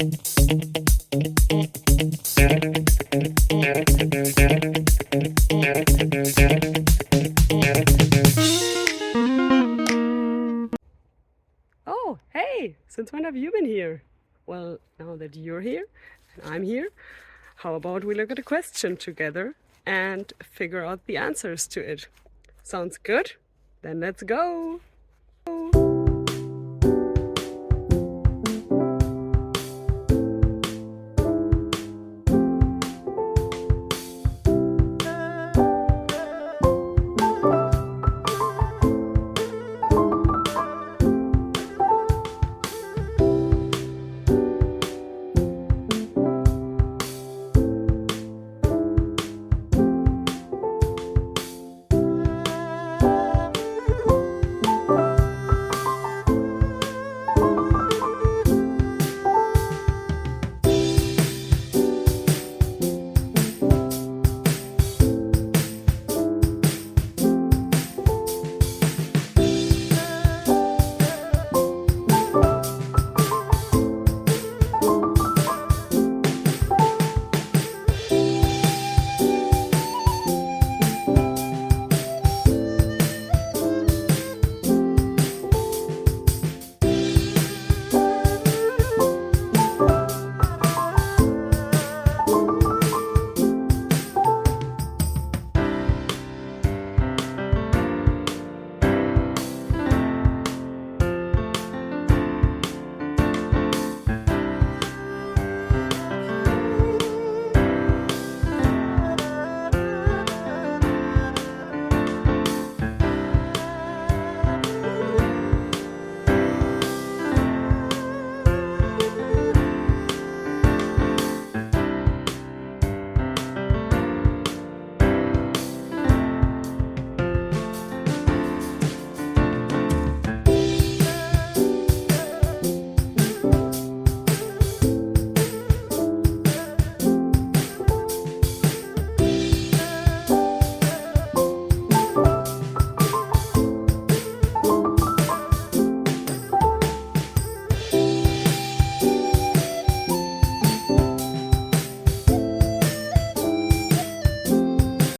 Oh, hey! Since when have you been here? Well, now that you're here and I'm here, how about we look at a question together and figure out the answers to it? Sounds good? Then let's go!